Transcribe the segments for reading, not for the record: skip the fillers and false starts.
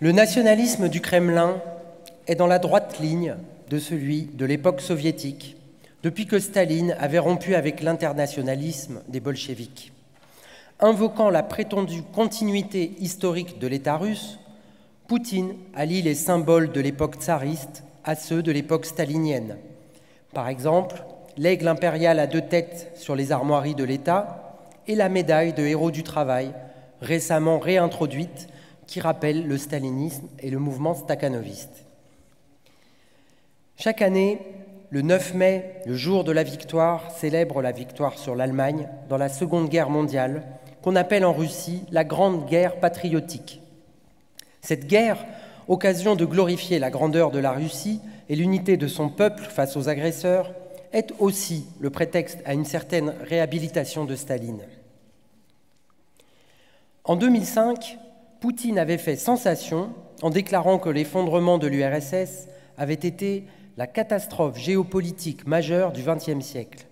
Le nationalisme du Kremlin est dans la droite ligne de celui de l'époque soviétique, depuis que Staline avait rompu avec l'internationalisme des bolcheviks. Invoquant la prétendue continuité historique de l'État russe, Poutine allie les symboles de l'époque tsariste à ceux de l'époque stalinienne. Par exemple, l'aigle impérial à 2 têtes sur les armoiries de l'État et la médaille de héros du travail, récemment réintroduite, qui rappelle le stalinisme et le mouvement stakhanoviste. Chaque année, le 9 mai, le jour de la victoire, célèbre la victoire sur l'Allemagne dans la Seconde Guerre mondiale, qu'on appelle en Russie la Grande Guerre patriotique. Cette guerre, occasion de glorifier la grandeur de la Russie et l'unité de son peuple face aux agresseurs, est aussi le prétexte à une certaine réhabilitation de Staline. En 2005, Poutine avait fait sensation en déclarant que l'effondrement de l'URSS avait été la catastrophe géopolitique majeure du XXe siècle.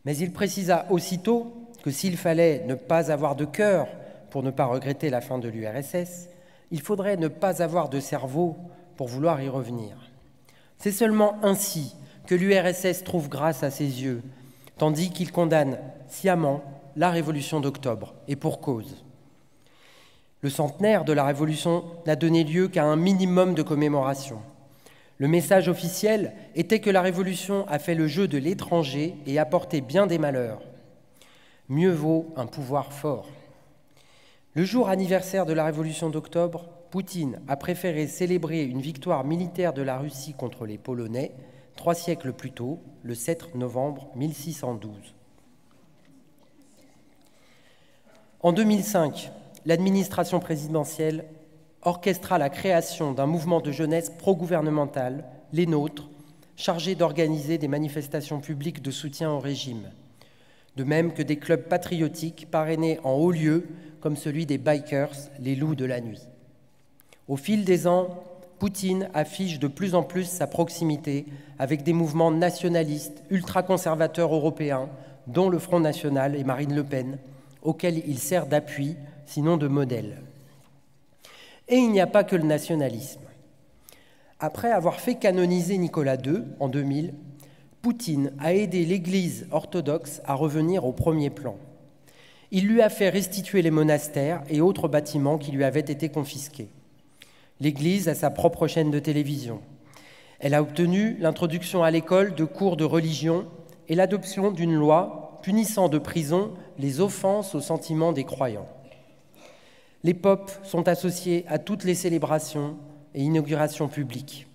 Mais il précisa aussitôt que s'il fallait ne pas avoir de cœur pour ne pas regretter la fin de l'URSS, il faudrait ne pas avoir de cerveau pour vouloir y revenir. C'est seulement ainsi que l'URSS trouve grâce à ses yeux, tandis qu'il condamne sciemment la Révolution d'octobre, et pour cause. Le centenaire de la Révolution n'a donné lieu qu'à un minimum de commémoration. Le message officiel était que la Révolution a fait le jeu de l'étranger et apporté bien des malheurs. Mieux vaut un pouvoir fort. Le jour anniversaire de la Révolution d'octobre, Poutine a préféré célébrer une victoire militaire de la Russie contre les Polonais 3 siècles plus tôt, le 7 novembre 1612. En 2005, l'administration présidentielle orchestra la création d'un mouvement de jeunesse pro-gouvernemental, les Nôtres, chargé d'organiser des manifestations publiques de soutien au régime, de même que des clubs patriotiques parrainés en haut lieu, comme celui des bikers, les loups de la nuit. Au fil des ans, Poutine affiche de plus en plus sa proximité avec des mouvements nationalistes, ultra-conservateurs européens, dont le Front National et Marine Le Pen, auxquels il sert d'appui, sinon de modèle. Et il n'y a pas que le nationalisme. Après avoir fait canoniser Nicolas II en 2000, Poutine a aidé l'Église orthodoxe à revenir au premier plan. Il lui a fait restituer les monastères et autres bâtiments qui lui avaient été confisqués. L'Église a sa propre chaîne de télévision. Elle a obtenu l'introduction à l'école de cours de religion et l'adoption d'une loi punissant de prison les offenses aux sentiments des croyants. Les popes sont associés à toutes les célébrations et inaugurations publiques.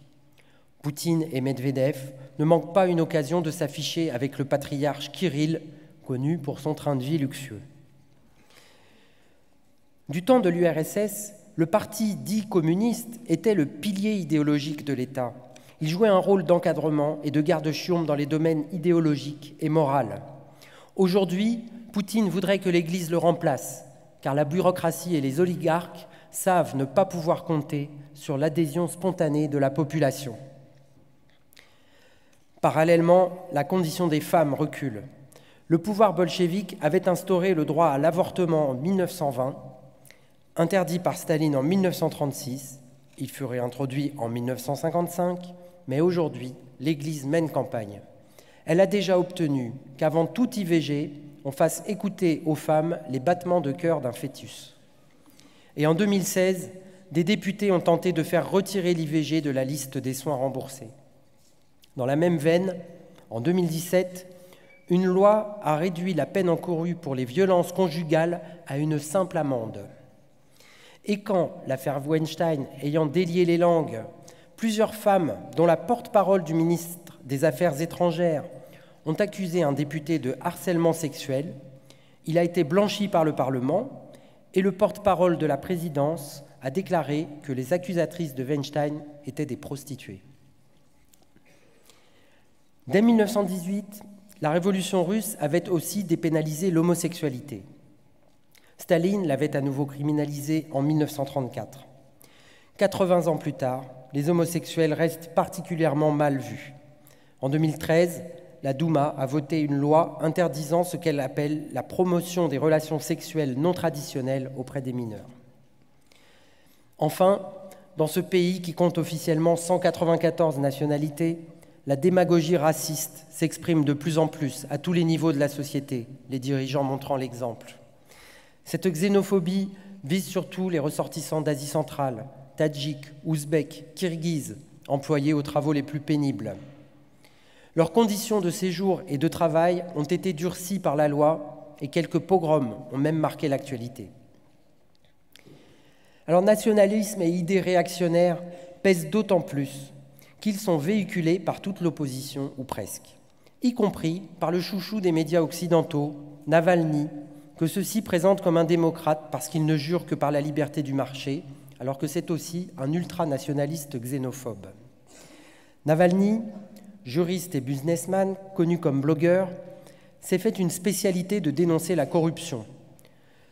Poutine et Medvedev ne manquent pas une occasion de s'afficher avec le patriarche Kirill, connu pour son train de vie luxueux. Du temps de l'URSS, le parti dit communiste était le pilier idéologique de l'État. Il jouait un rôle d'encadrement et de garde-chiourme dans les domaines idéologiques et moraux. Aujourd'hui, Poutine voudrait que l'Église le remplace, car la bureaucratie et les oligarques savent ne pas pouvoir compter sur l'adhésion spontanée de la population. Parallèlement, la condition des femmes recule. Le pouvoir bolchevique avait instauré le droit à l'avortement en 1920, interdit par Staline en 1936, il fut réintroduit en 1955, mais aujourd'hui, l'Église mène campagne. Elle a déjà obtenu qu'avant toute IVG, on fasse écouter aux femmes les battements de cœur d'un fœtus. Et en 2016, des députés ont tenté de faire retirer l'IVG de la liste des soins remboursés. Dans la même veine, en 2017, une loi a réduit la peine encourue pour les violences conjugales à une simple amende. Et quand, l'affaire Weinstein ayant délié les langues, plusieurs femmes, dont la porte-parole du ministre des Affaires étrangères, ont accusé un député de harcèlement sexuel, il a été blanchi par le Parlement et le porte-parole de la présidence a déclaré que les accusatrices de Weinstein étaient des prostituées. Dès 1918, la révolution russe avait aussi dépénalisé l'homosexualité. Staline l'avait à nouveau criminalisé en 1934. 80 ans plus tard, les homosexuels restent particulièrement mal vus. En 2013, la Douma a voté une loi interdisant ce qu'elle appelle la promotion des relations sexuelles non traditionnelles auprès des mineurs. Enfin, dans ce pays qui compte officiellement 194 nationalités, la démagogie raciste s'exprime de plus en plus à tous les niveaux de la société, les dirigeants montrant l'exemple. Cette xénophobie vise surtout les ressortissants d'Asie centrale, tadjiks, ouzbeks, kirghizes, employés aux travaux les plus pénibles. Leurs conditions de séjour et de travail ont été durcies par la loi et quelques pogroms ont même marqué l'actualité. Alors nationalisme et idées réactionnaires pèsent d'autant plus qu'ils sont véhiculés par toute l'opposition, ou presque, y compris par le chouchou des médias occidentaux, Navalny, que ceux-ci présentent comme un démocrate parce qu'il ne jure que par la liberté du marché, alors que c'est aussi un ultranationaliste xénophobe. Navalny, juriste et businessman, connu comme blogueur, s'est fait une spécialité de dénoncer la corruption.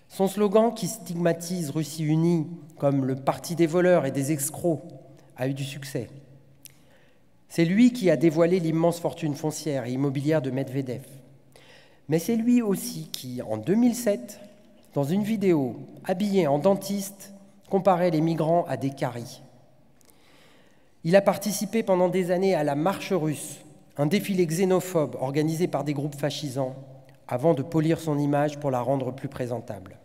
Son slogan, qui stigmatise Russie unie comme le parti des voleurs et des escrocs, a eu du succès. C'est lui qui a dévoilé l'immense fortune foncière et immobilière de Medvedev. Mais c'est lui aussi qui, en 2007, dans une vidéo, habillé en dentiste, comparait les migrants à des caries. Il a participé pendant des années à la Marche russe, un défilé xénophobe organisé par des groupes fascisants, avant de polir son image pour la rendre plus présentable.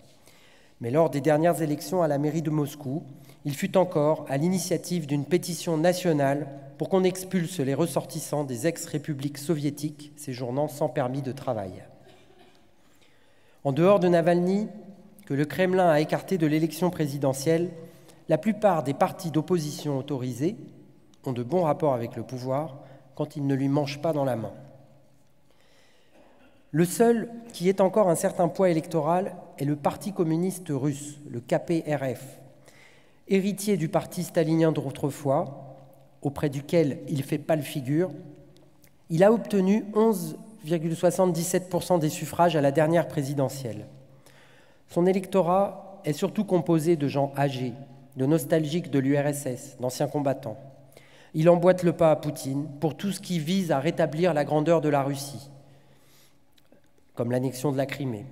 Mais lors des dernières élections à la mairie de Moscou, il fut encore à l'initiative d'une pétition nationale pour qu'on expulse les ressortissants des ex-républiques soviétiques séjournant sans permis de travail. En dehors de Navalny, que le Kremlin a écarté de l'élection présidentielle, la plupart des partis d'opposition autorisés ont de bons rapports avec le pouvoir quand ils ne lui mangent pas dans la main. Le seul qui ait encore un certain poids électoral est le Parti communiste russe, le KPRF, héritier du parti stalinien d'autrefois, auprès duquel il fait pâle figure. Il a obtenu 11,77% des suffrages à la dernière présidentielle. Son électorat est surtout composé de gens âgés, de nostalgiques de l'URSS, d'anciens combattants. Il emboîte le pas à Poutine pour tout ce qui vise à rétablir la grandeur de la Russie, comme l'annexion de la Crimée.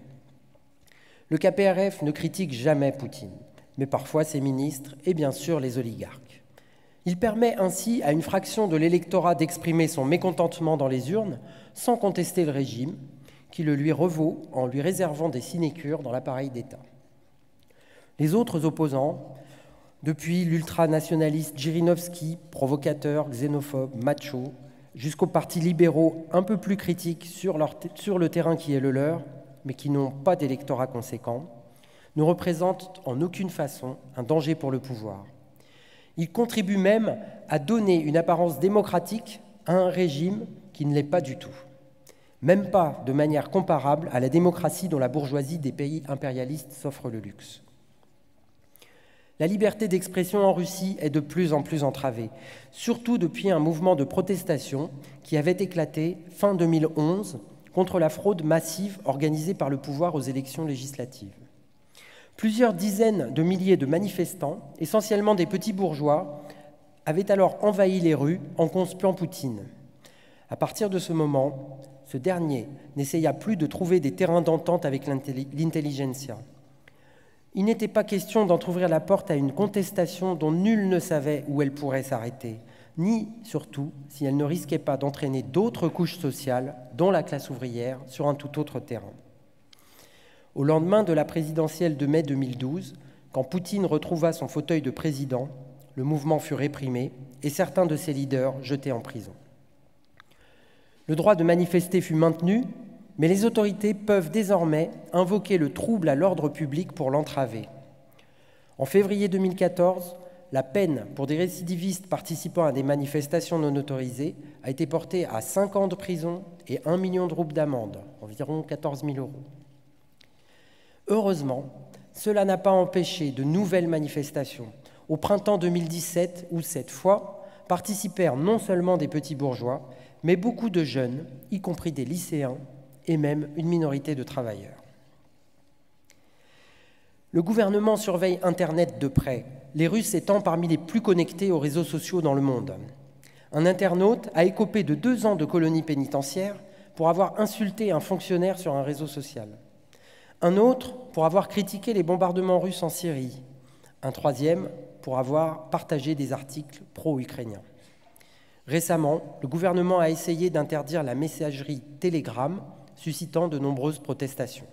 Le KPRF ne critique jamais Poutine, mais parfois ses ministres et bien sûr les oligarques. Il permet ainsi à une fraction de l'électorat d'exprimer son mécontentement dans les urnes sans contester le régime, qui le lui revaut en lui réservant des sinécures dans l'appareil d'État. Les autres opposants, depuis l'ultranationaliste Zhirinovski, provocateur, xénophobe, macho, jusqu'aux partis libéraux un peu plus critiques sur le terrain qui est le leur, mais qui n'ont pas d'électorat conséquent, ne représentent en aucune façon un danger pour le pouvoir. Ils contribuent même à donner une apparence démocratique à un régime qui ne l'est pas du tout, même pas de manière comparable à la démocratie dont la bourgeoisie des pays impérialistes s'offre le luxe. La liberté d'expression en Russie est de plus en plus entravée, surtout depuis un mouvement de protestation qui avait éclaté fin 2011 contre la fraude massive organisée par le pouvoir aux élections législatives. Plusieurs dizaines de milliers de manifestants, essentiellement des petits bourgeois, avaient alors envahi les rues en conspuant Poutine. À partir de ce moment, ce dernier n'essaya plus de trouver des terrains d'entente avec l'intelligentsia. Il n'était pas question d'entrouvrir la porte à une contestation dont nul ne savait où elle pourrait s'arrêter, ni, surtout, si elle ne risquait pas d'entraîner d'autres couches sociales, dont la classe ouvrière, sur un tout autre terrain. Au lendemain de la présidentielle de mai 2012, quand Poutine retrouva son fauteuil de président, le mouvement fut réprimé et certains de ses leaders jetés en prison. Le droit de manifester fut maintenu, mais les autorités peuvent désormais invoquer le trouble à l'ordre public pour l'entraver. En février 2014, la peine pour des récidivistes participant à des manifestations non autorisées a été portée à 5 ans de prison et 1 million de roubles d'amende, environ 14 000 €. Heureusement, cela n'a pas empêché de nouvelles manifestations, au printemps 2017, où cette fois participèrent non seulement des petits bourgeois, mais beaucoup de jeunes, y compris des lycéens, et même une minorité de travailleurs. Le gouvernement surveille Internet de près, les Russes étant parmi les plus connectés aux réseaux sociaux dans le monde. Un internaute a écopé de 2 ans de colonie pénitentiaire pour avoir insulté un fonctionnaire sur un réseau social. Un autre pour avoir critiqué les bombardements russes en Syrie. Un troisième pour avoir partagé des articles pro-ukrainiens. Récemment, le gouvernement a essayé d'interdire la messagerie Telegram, suscitant de nombreuses protestations.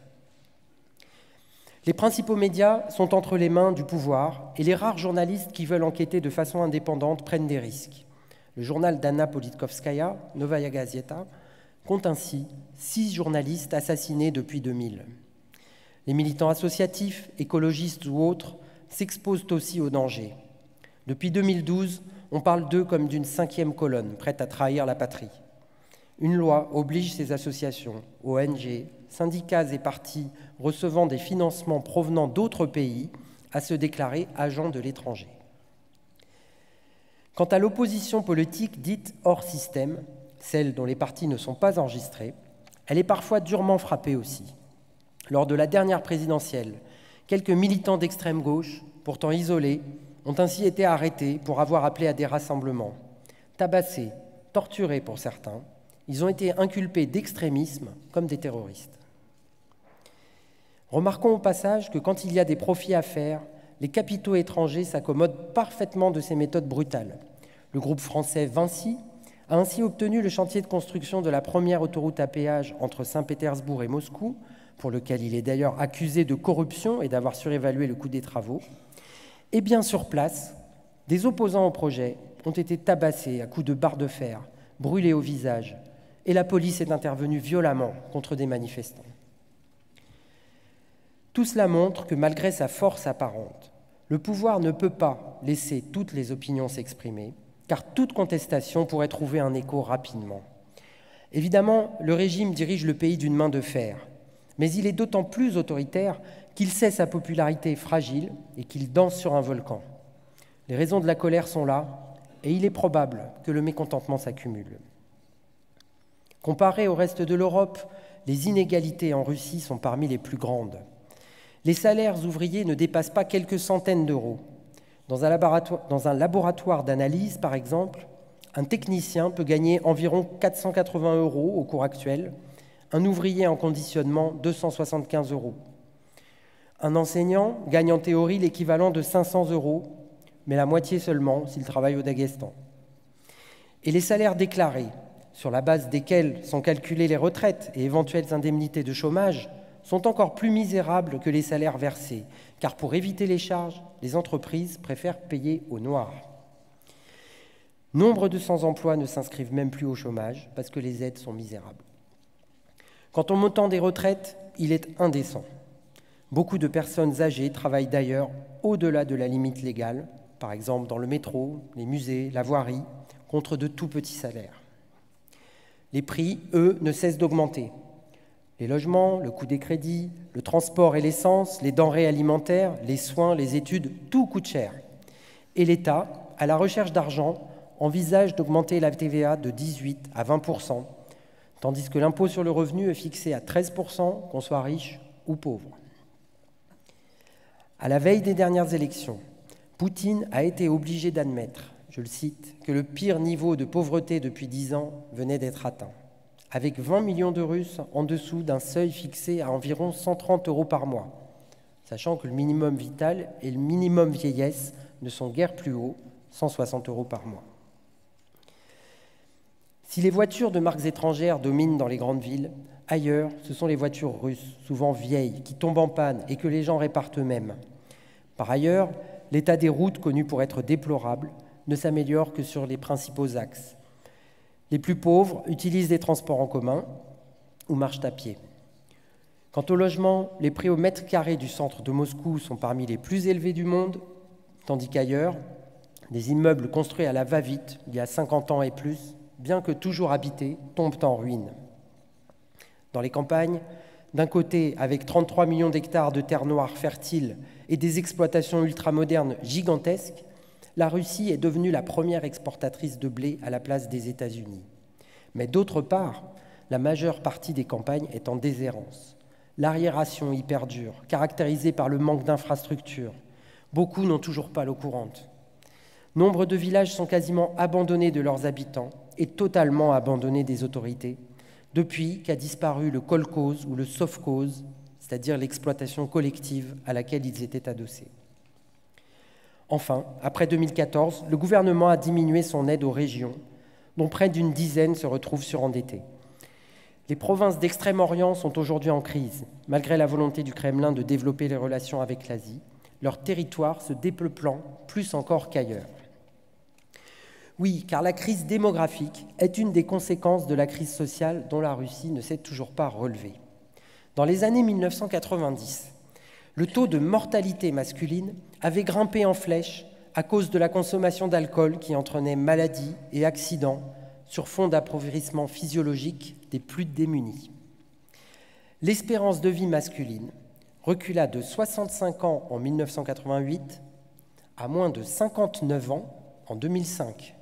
Les principaux médias sont entre les mains du pouvoir et les rares journalistes qui veulent enquêter de façon indépendante prennent des risques. Le journal d'Anna Politkovskaya, Novaya Gazeta, compte ainsi 6 journalistes assassinés depuis 2000. Les militants associatifs, écologistes ou autres s'exposent aussi au danger. Depuis 2012, on parle d'eux comme d'une 5e colonne, prête à trahir la patrie. Une loi oblige ces associations, ONG, syndicats et partis recevant des financements provenant d'autres pays à se déclarer agents de l'étranger. Quant à l'opposition politique dite hors système, celle dont les partis ne sont pas enregistrés, elle est parfois durement frappée aussi. Lors de la dernière présidentielle, quelques militants d'extrême gauche, pourtant isolés, ont ainsi été arrêtés pour avoir appelé à des rassemblements. Tabassés, torturés pour certains, ils ont été inculpés d'extrémisme comme des terroristes. Remarquons au passage que quand il y a des profits à faire, les capitaux étrangers s'accommodent parfaitement de ces méthodes brutales. Le groupe français Vinci a ainsi obtenu le chantier de construction de la première autoroute à péage entre Saint-Pétersbourg et Moscou, pour lequel il est d'ailleurs accusé de corruption et d'avoir surévalué le coût des travaux. Et bien sur place, des opposants au projet ont été tabassés à coups de barres de fer, brûlés au visage, et la police est intervenue violemment contre des manifestants. Tout cela montre que malgré sa force apparente, le pouvoir ne peut pas laisser toutes les opinions s'exprimer, car toute contestation pourrait trouver un écho rapidement. Évidemment, le régime dirige le pays d'une main de fer, mais il est d'autant plus autoritaire qu'il sait sa popularité fragile et qu'il danse sur un volcan. Les raisons de la colère sont là, et il est probable que le mécontentement s'accumule. Comparé au reste de l'Europe, les inégalités en Russie sont parmi les plus grandes. Les salaires ouvriers ne dépassent pas quelques centaines d'euros. Dans un laboratoire d'analyse, par exemple, un technicien peut gagner environ 480 € au cours actuel, un ouvrier en conditionnement 275 €. Un enseignant gagne en théorie l'équivalent de 500 €, mais la moitié seulement s'il travaille au Daghestan. Et les salaires déclarés, sur la base desquels sont calculées les retraites et éventuelles indemnités de chômage, sont encore plus misérables que les salaires versés, car pour éviter les charges, les entreprises préfèrent payer au noir. Nombre de sans-emploi ne s'inscrivent même plus au chômage parce que les aides sont misérables. Quant au montant des retraites, il est indécent. Beaucoup de personnes âgées travaillent d'ailleurs au-delà de la limite légale, par exemple dans le métro, les musées, la voirie, contre de tout petits salaires. Les prix, eux, ne cessent d'augmenter. Les logements, le coût des crédits, le transport et l'essence, les denrées alimentaires, les soins, les études, tout coûte cher. Et l'État, à la recherche d'argent, envisage d'augmenter la TVA de 18 à 20%, tandis que l'impôt sur le revenu est fixé à 13%, qu'on soit riche ou pauvre. À la veille des dernières élections, Poutine a été obligé d'admettre, je le cite, que le pire niveau de pauvreté depuis 10 ans venait d'être atteint, avec 20 millions de Russes en dessous d'un seuil fixé à environ 130 € par mois, sachant que le minimum vital et le minimum vieillesse ne sont guère plus hauts, 160 € par mois. Si les voitures de marques étrangères dominent dans les grandes villes, ailleurs, ce sont les voitures russes, souvent vieilles, qui tombent en panne et que les gens réparent eux-mêmes. Par ailleurs, l'état des routes, connu pour être déplorable, ne s'améliore que sur les principaux axes. Les plus pauvres utilisent des transports en commun ou marchent à pied. Quant au logement, les prix au mètre carré du centre de Moscou sont parmi les plus élevés du monde, tandis qu'ailleurs, des immeubles construits à la va-vite, il y a 50 ans et plus, bien que toujours habités, tombent en ruine. Dans les campagnes, d'un côté, avec 33 millions d'hectares de terres noires fertiles et des exploitations ultramodernes gigantesques, la Russie est devenue la première exportatrice de blé à la place des États-Unis. Mais d'autre part, la majeure partie des campagnes est en déshérence. L'arriération y perdure, caractérisée par le manque d'infrastructures. Beaucoup n'ont toujours pas l'eau courante. Nombre de villages sont quasiment abandonnés de leurs habitants et totalement abandonnés des autorités, depuis qu'a disparu le kolkhoz ou le sovkhoz, c'est-à-dire l'exploitation collective à laquelle ils étaient adossés. Enfin, après 2014, le gouvernement a diminué son aide aux régions, dont près d'une dizaine se retrouvent surendettées. Les provinces d'Extrême-Orient sont aujourd'hui en crise, malgré la volonté du Kremlin de développer les relations avec l'Asie, leur territoire se dépeuplant plus encore qu'ailleurs. Oui, car la crise démographique est une des conséquences de la crise sociale dont la Russie ne s'est toujours pas relevée. Dans les années 1990, le taux de mortalité masculine avait grimpé en flèche à cause de la consommation d'alcool qui entraînait maladies et accidents sur fond d'appauvrissement physiologique des plus démunis. L'espérance de vie masculine recula de 65 ans en 1988 à moins de 59 ans en 2005.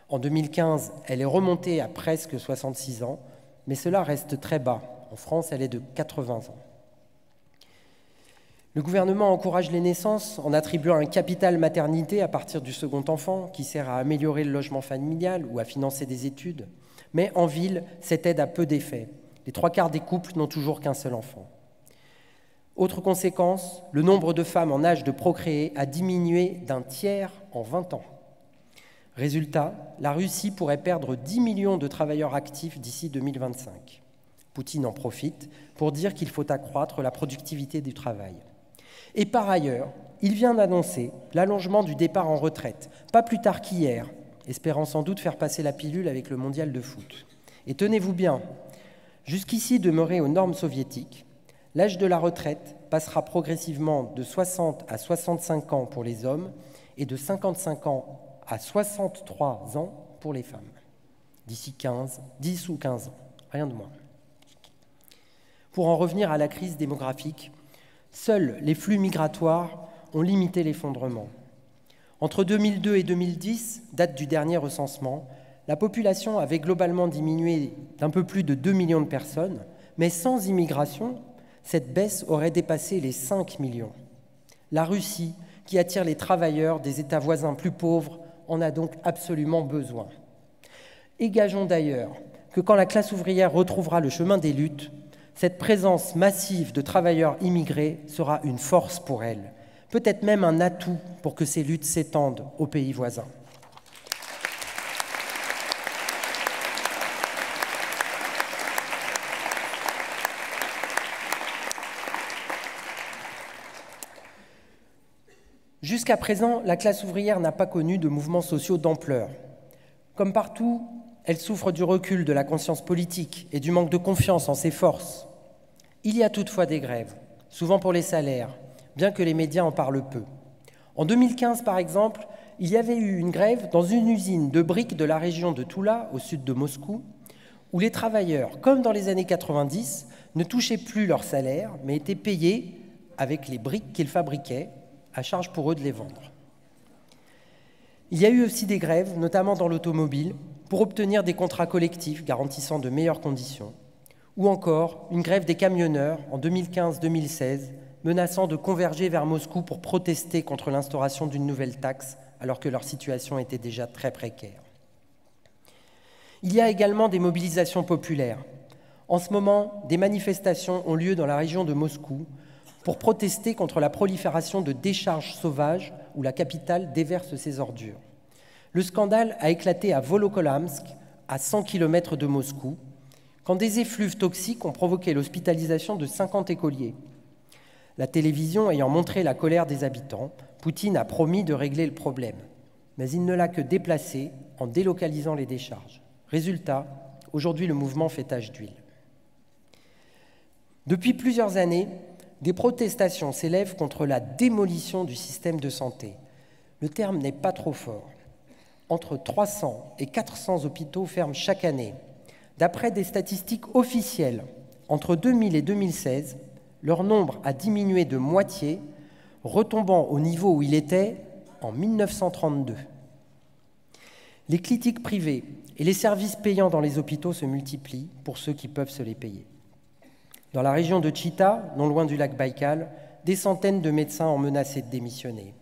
En 2015, elle est remontée à presque 66 ans, mais cela reste très bas. En France, elle est de 80 ans. Le gouvernement encourage les naissances en attribuant un capital maternité à partir du second enfant qui sert à améliorer le logement familial ou à financer des études. Mais en ville, cette aide a peu d'effet. Les 3/4 des couples n'ont toujours qu'un seul enfant. Autre conséquence, le nombre de femmes en âge de procréer a diminué d'un tiers en 20 ans. Résultat, la Russie pourrait perdre 10 millions de travailleurs actifs d'ici 2025. Poutine en profite pour dire qu'il faut accroître la productivité du travail. Et par ailleurs, il vient d'annoncer l'allongement du départ en retraite, pas plus tard qu'hier, espérant sans doute faire passer la pilule avec le mondial de foot. Et tenez-vous bien, jusqu'ici demeuré aux normes soviétiques, l'âge de la retraite passera progressivement de 60 à 65 ans pour les hommes et de 55 ans à 63 ans pour les femmes. D'ici 10 ou 15 ans, rien de moins. Pour en revenir à la crise démographique, seuls les flux migratoires ont limité l'effondrement. Entre 2002 et 2010, date du dernier recensement, la population avait globalement diminué d'un peu plus de 2 millions de personnes, mais sans immigration, cette baisse aurait dépassé les 5 millions. La Russie, qui attire les travailleurs des États voisins plus pauvres, en a donc absolument besoin. Et gageons d'ailleurs que quand la classe ouvrière retrouvera le chemin des luttes, cette présence massive de travailleurs immigrés sera une force pour elle, peut-être même un atout pour que ces luttes s'étendent aux pays voisins. Jusqu'à présent, la classe ouvrière n'a pas connu de mouvements sociaux d'ampleur. Comme partout, elle souffre du recul de la conscience politique et du manque de confiance en ses forces. Il y a toutefois des grèves, souvent pour les salaires, bien que les médias en parlent peu. En 2015, par exemple, il y avait eu une grève dans une usine de briques de la région de Toula, au sud de Moscou, où les travailleurs, comme dans les années 90, ne touchaient plus leur salaire, mais étaient payés avec les briques qu'ils fabriquaient, à charge pour eux de les vendre. Il y a eu aussi des grèves, notamment dans l'automobile, pour obtenir des contrats collectifs garantissant de meilleures conditions, ou encore une grève des camionneurs en 2015-2016, menaçant de converger vers Moscou pour protester contre l'instauration d'une nouvelle taxe, alors que leur situation était déjà très précaire. Il y a également des mobilisations populaires. En ce moment, des manifestations ont lieu dans la région de Moscou pour protester contre la prolifération de décharges sauvages où la capitale déverse ses ordures. Le scandale a éclaté à Volokolamsk, à 100 km de Moscou, quand des effluves toxiques ont provoqué l'hospitalisation de 50 écoliers. La télévision ayant montré la colère des habitants, Poutine a promis de régler le problème. Mais il ne l'a que déplacé en délocalisant les décharges. Résultat, aujourd'hui le mouvement fait tache d'huile. Depuis plusieurs années, des protestations s'élèvent contre la démolition du système de santé. Le terme n'est pas trop fort. Entre 300 et 400 hôpitaux ferment chaque année. D'après des statistiques officielles, entre 2000 et 2016, leur nombre a diminué de moitié, retombant au niveau où il était en 1932. Les cliniques privées et les services payants dans les hôpitaux se multiplient pour ceux qui peuvent se les payer. Dans la région de Chita, non loin du lac Baïkal, des centaines de médecins ont menacé de démissionner.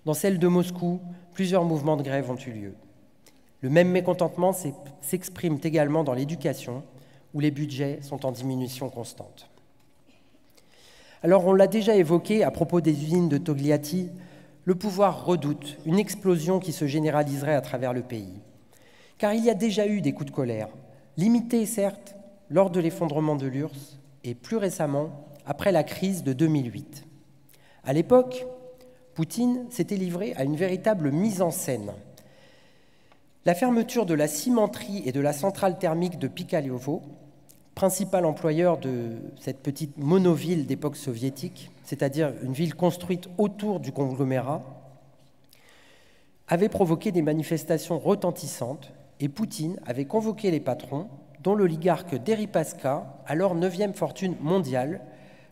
Dans celle de Moscou, plusieurs mouvements de grève ont eu lieu. Le même mécontentement s'exprime également dans l'éducation, où les budgets sont en diminution constante. Alors, on l'a déjà évoqué à propos des usines de Togliatti, le pouvoir redoute une explosion qui se généraliserait à travers le pays. Car il y a déjà eu des coups de colère, limités certes lors de l'effondrement de l'URSS et plus récemment après la crise de 2008. À l'époque, Poutine s'était livré à une véritable mise en scène. La fermeture de la cimenterie et de la centrale thermique de Pikalevo, principal employeur de cette petite monoville d'époque soviétique, c'est-à-dire une ville construite autour du conglomérat, avait provoqué des manifestations retentissantes et Poutine avait convoqué les patrons, dont l'oligarque Deripaska, alors 9e fortune mondiale,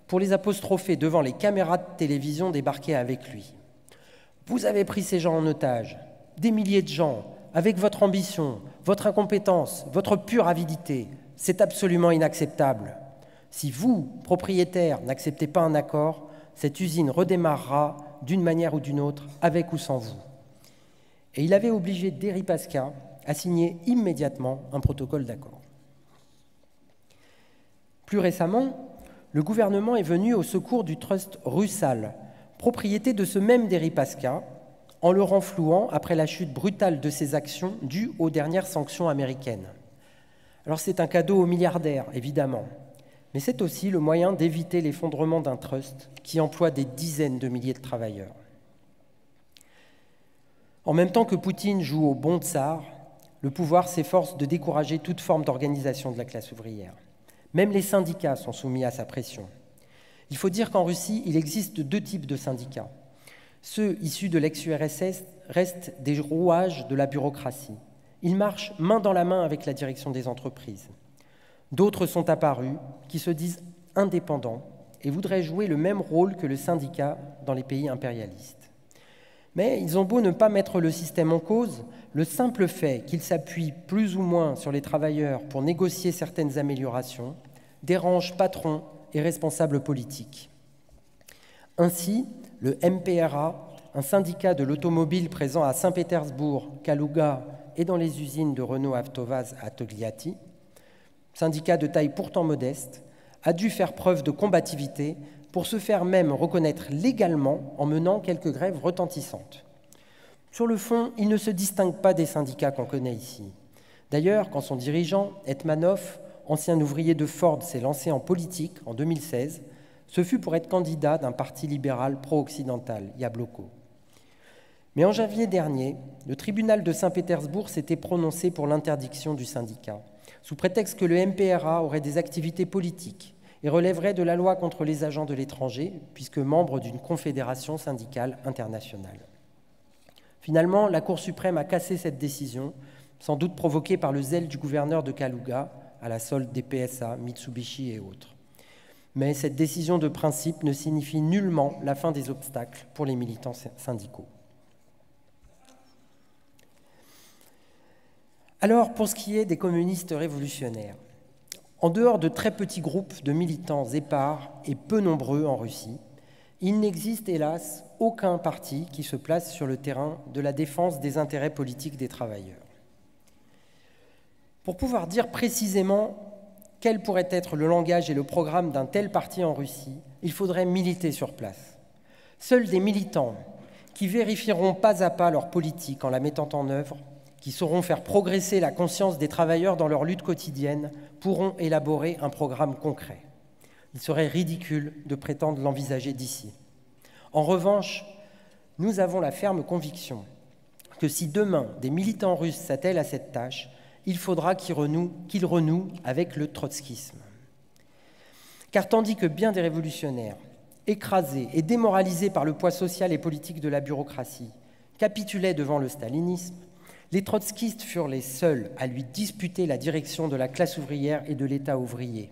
pour les apostropher devant les caméras de télévision débarquées avec lui. Vous avez pris ces gens en otage, des milliers de gens, avec votre ambition, votre incompétence, votre pure avidité. C'est absolument inacceptable. Si vous, propriétaires, n'acceptez pas un accord, cette usine redémarrera d'une manière ou d'une autre, avec ou sans vous. Et il avait obligé Deripaska à signer immédiatement un protocole d'accord. Plus récemment, le gouvernement est venu au secours du trust Rusal, propriété de ce même Deripaska, en le renflouant après la chute brutale de ses actions dues aux dernières sanctions américaines. Alors c'est un cadeau aux milliardaires, évidemment, mais c'est aussi le moyen d'éviter l'effondrement d'un trust qui emploie des dizaines de milliers de travailleurs. En même temps que Poutine joue au bon tsar, le pouvoir s'efforce de décourager toute forme d'organisation de la classe ouvrière. Même les syndicats sont soumis à sa pression. Il faut dire qu'en Russie, il existe deux types de syndicats. Ceux issus de l'ex-URSS restent des rouages de la bureaucratie. Ils marchent main dans la main avec la direction des entreprises. D'autres sont apparus qui se disent indépendants et voudraient jouer le même rôle que le syndicat dans les pays impérialistes. Mais ils ont beau ne pas mettre le système en cause, le simple fait qu'ils s'appuient plus ou moins sur les travailleurs pour négocier certaines améliorations dérange patrons et responsables politiques. Ainsi, le MPRA, un syndicat de l'automobile présent à Saint-Pétersbourg, Kalouga et dans les usines de Renault Avtovaz à Togliatti, syndicat de taille pourtant modeste, a dû faire preuve de combativité pour se faire même reconnaître légalement en menant quelques grèves retentissantes. Sur le fond, il ne se distingue pas des syndicats qu'on connaît ici. D'ailleurs, quand son dirigeant, Etmanov, ancien ouvrier de Ford, s'est lancé en politique en 2016, ce fut pour être candidat d'un parti libéral pro-occidental, Yabloko. Mais en janvier dernier, le tribunal de Saint-Pétersbourg s'était prononcé pour l'interdiction du syndicat, sous prétexte que le MPRA aurait des activités politiques et relèverait de la loi contre les agents de l'étranger, puisque membre d'une confédération syndicale internationale. Finalement, la Cour suprême a cassé cette décision, sans doute provoquée par le zèle du gouverneur de Kalouga, à la solde des PSA, Mitsubishi et autres. Mais cette décision de principe ne signifie nullement la fin des obstacles pour les militants syndicaux. Alors, pour ce qui est des communistes révolutionnaires, en dehors de très petits groupes de militants épars et peu nombreux en Russie, il n'existe hélas aucun parti qui se place sur le terrain de la défense des intérêts politiques des travailleurs. Pour pouvoir dire précisément quel pourrait être le langage et le programme d'un tel parti en Russie, il faudrait militer sur place. Seuls des militants qui vérifieront pas à pas leur politique en la mettant en œuvre, qui sauront faire progresser la conscience des travailleurs dans leur lutte quotidienne, pourront élaborer un programme concret. Il serait ridicule de prétendre l'envisager d'ici. En revanche, nous avons la ferme conviction que si demain des militants russes s'attellent à cette tâche, il faudra qu'ils renouent avec le trotskisme. Car tandis que bien des révolutionnaires, écrasés et démoralisés par le poids social et politique de la bureaucratie, capitulaient devant le stalinisme, les trotskistes furent les seuls à lui disputer la direction de la classe ouvrière et de l'État ouvrier.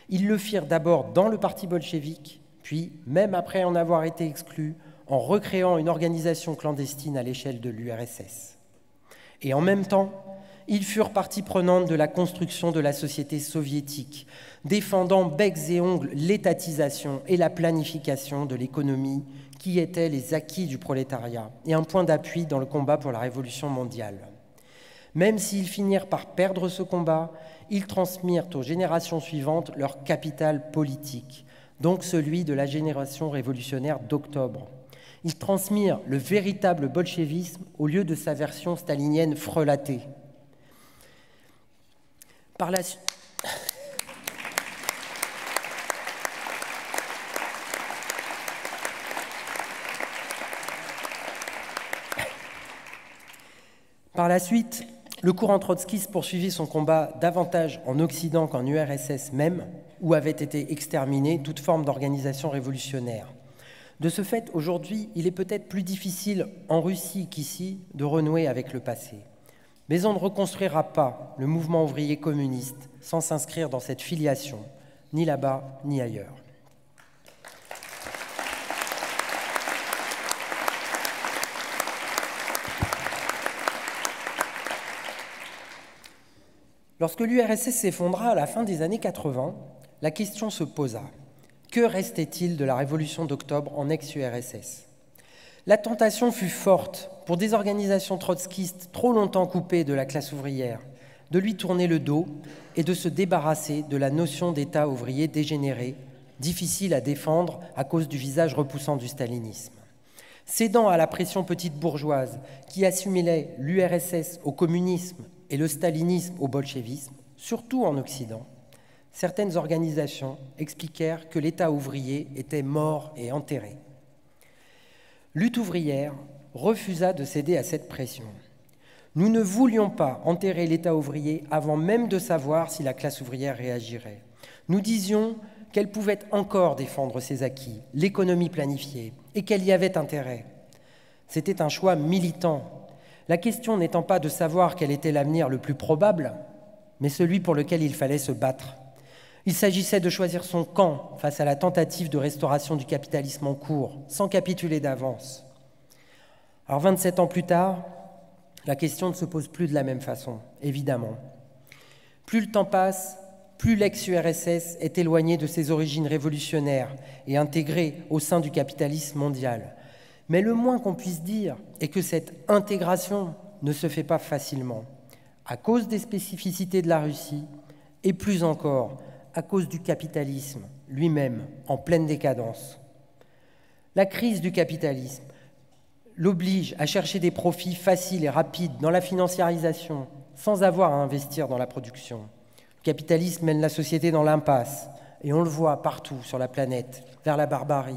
Ils le firent d'abord dans le parti bolchevique, puis, même après en avoir été exclus, en recréant une organisation clandestine à l'échelle de l'URSS. Et en même temps, ils furent partie prenante de la construction de la société soviétique, défendant becs et ongles l'étatisation et la planification de l'économie qui étaient les acquis du prolétariat et un point d'appui dans le combat pour la révolution mondiale. Même s'ils finirent par perdre ce combat, ils transmirent aux générations suivantes leur capital politique, donc celui de la génération révolutionnaire d'octobre. Ils transmirent le véritable bolchevisme au lieu de sa version stalinienne frelatée. Par la suite... Par la suite, le courant trotskiste poursuivit son combat davantage en Occident qu'en URSS même, où avait été exterminée toute forme d'organisation révolutionnaire. De ce fait, aujourd'hui, il est peut-être plus difficile en Russie qu'ici de renouer avec le passé. Mais on ne reconstruira pas le mouvement ouvrier communiste sans s'inscrire dans cette filiation, ni là-bas, ni ailleurs. Lorsque l'URSS s'effondra à la fin des années 80, la question se posa. Que restait-il de la révolution d'octobre en ex-URSS? La tentation fut forte pour des organisations trotskistes trop longtemps coupées de la classe ouvrière, de lui tourner le dos et de se débarrasser de la notion d'État ouvrier dégénéré, difficile à défendre à cause du visage repoussant du stalinisme. Cédant à la pression petite bourgeoise qui assimilait l'URSS au communisme et le stalinisme au bolchevisme, surtout en Occident, certaines organisations expliquèrent que l'État ouvrier était mort et enterré. Lutte ouvrière refusa de céder à cette pression. Nous ne voulions pas enterrer l'État ouvrier avant même de savoir si la classe ouvrière réagirait. Nous disions qu'elle pouvait encore défendre ses acquis, l'économie planifiée, et qu'elle y avait intérêt. C'était un choix militant. La question n'étant pas de savoir quel était l'avenir le plus probable, mais celui pour lequel il fallait se battre. Il s'agissait de choisir son camp face à la tentative de restauration du capitalisme en cours, sans capituler d'avance. Alors 27 ans plus tard, la question ne se pose plus de la même façon, évidemment. Plus le temps passe, plus l'ex-URSS est éloigné de ses origines révolutionnaires et intégré au sein du capitalisme mondial. Mais le moins qu'on puisse dire est que cette intégration ne se fait pas facilement, à cause des spécificités de la Russie et plus encore à cause du capitalisme lui-même en pleine décadence. La crise du capitalisme l'oblige à chercher des profits faciles et rapides dans la financiarisation sans avoir à investir dans la production. Le capitalisme mène la société dans l'impasse et on le voit partout sur la planète, vers la barbarie.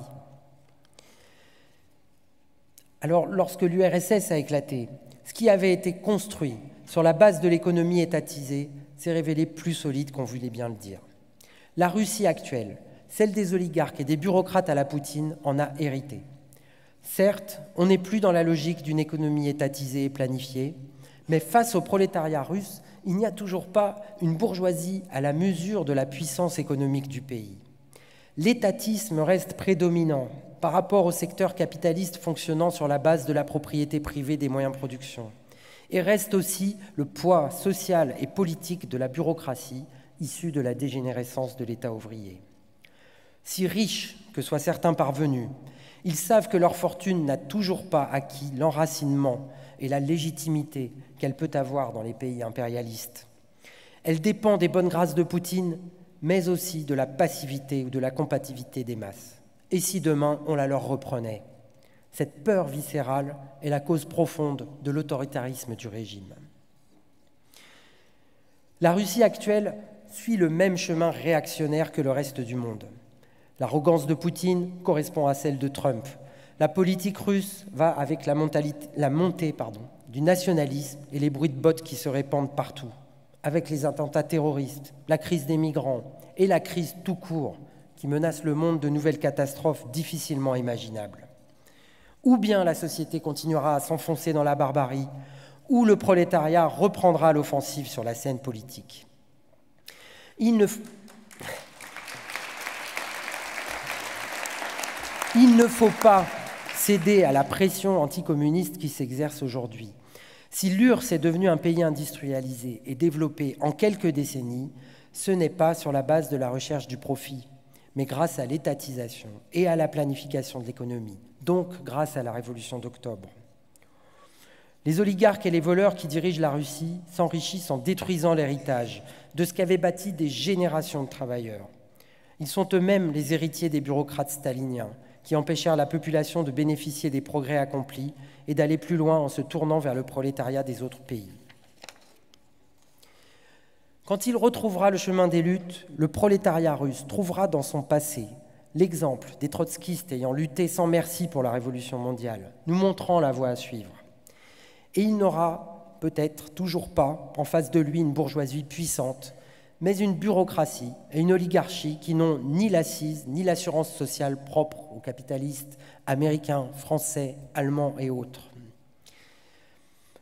Alors, lorsque l'URSS a éclaté, ce qui avait été construit sur la base de l'économie étatisée s'est révélé plus solide qu'on voulait bien le dire. La Russie actuelle, celle des oligarques et des bureaucrates à la Poutine, en a hérité. Certes, on n'est plus dans la logique d'une économie étatisée et planifiée, mais face au prolétariat russe, il n'y a toujours pas une bourgeoisie à la mesure de la puissance économique du pays. L'étatisme reste prédominant par rapport au secteur capitaliste fonctionnant sur la base de la propriété privée des moyens de production. Et reste aussi le poids social et politique de la bureaucratie issue de la dégénérescence de l'État ouvrier. Si riches que soient certains parvenus, ils savent que leur fortune n'a toujours pas acquis l'enracinement et la légitimité qu'elle peut avoir dans les pays impérialistes. Elle dépend des bonnes grâces de Poutine, mais aussi de la passivité ou de la combativité des masses. Et si demain, on la leur reprenait? Cette peur viscérale est la cause profonde de l'autoritarisme du régime. La Russie actuelle suit le même chemin réactionnaire que le reste du monde. L'arrogance de Poutine correspond à celle de Trump. La politique russe va avec la montée du nationalisme et les bruits de bottes qui se répandent partout, avec les attentats terroristes, la crise des migrants et la crise tout court, qui menace le monde de nouvelles catastrophes difficilement imaginables. Ou bien la société continuera à s'enfoncer dans la barbarie, ou le prolétariat reprendra l'offensive sur la scène politique. Il ne faut pas céder à la pression anticommuniste qui s'exerce aujourd'hui. Si l'URSS est devenu un pays industrialisé et développé en quelques décennies, ce n'est pas sur la base de la recherche du profit, mais grâce à l'étatisation et à la planification de l'économie, donc grâce à la révolution d'octobre. Les oligarques et les voleurs qui dirigent la Russie s'enrichissent en détruisant l'héritage de ce qu'avaient bâti des générations de travailleurs. Ils sont eux-mêmes les héritiers des bureaucrates staliniens qui empêchèrent la population de bénéficier des progrès accomplis et d'aller plus loin en se tournant vers le prolétariat des autres pays. Quand il retrouvera le chemin des luttes, le prolétariat russe trouvera dans son passé l'exemple des trotskistes ayant lutté sans merci pour la révolution mondiale, nous montrant la voie à suivre. Et il n'aura peut-être toujours pas en face de lui une bourgeoisie puissante, mais une bureaucratie et une oligarchie qui n'ont ni l'assise ni l'assurance sociale propre aux capitalistes américains, français, allemands et autres.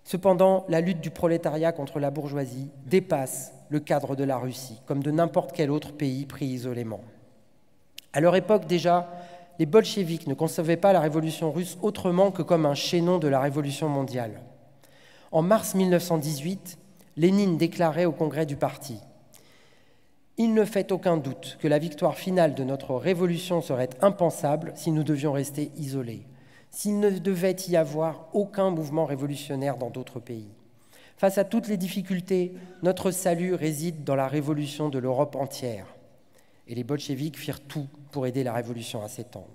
Cependant, la lutte du prolétariat contre la bourgeoisie dépasse le cadre de la Russie, comme de n'importe quel autre pays pris isolément. À leur époque déjà, les bolcheviks ne concevaient pas la révolution russe autrement que comme un chaînon de la révolution mondiale. En mars 1918, Lénine déclarait au congrès du parti « Il ne fait aucun doute que la victoire finale de notre révolution serait impensable si nous devions rester isolés, s'il ne devait y avoir aucun mouvement révolutionnaire dans d'autres pays. Face à toutes les difficultés, notre salut réside dans la révolution de l'Europe entière. » Et les bolcheviks firent tout pour aider la révolution à s'étendre.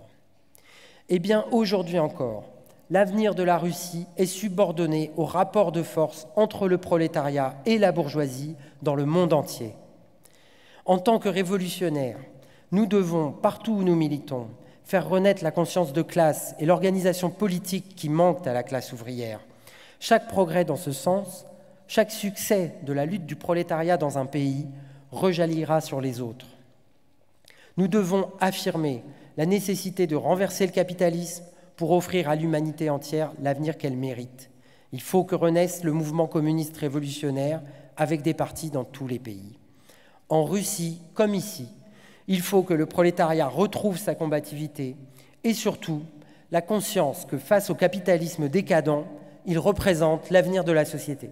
Eh bien, aujourd'hui encore, l'avenir de la Russie est subordonné au rapport de force entre le prolétariat et la bourgeoisie dans le monde entier. En tant que révolutionnaires, nous devons, partout où nous militons, faire renaître la conscience de classe et l'organisation politique qui manquent à la classe ouvrière. Chaque progrès dans ce sens, chaque succès de la lutte du prolétariat dans un pays rejaillira sur les autres. Nous devons affirmer la nécessité de renverser le capitalisme pour offrir à l'humanité entière l'avenir qu'elle mérite. Il faut que renaisse le mouvement communiste révolutionnaire avec des partis dans tous les pays. En Russie, comme ici, il faut que le prolétariat retrouve sa combativité et surtout la conscience que face au capitalisme décadent, il représente l'avenir de la société.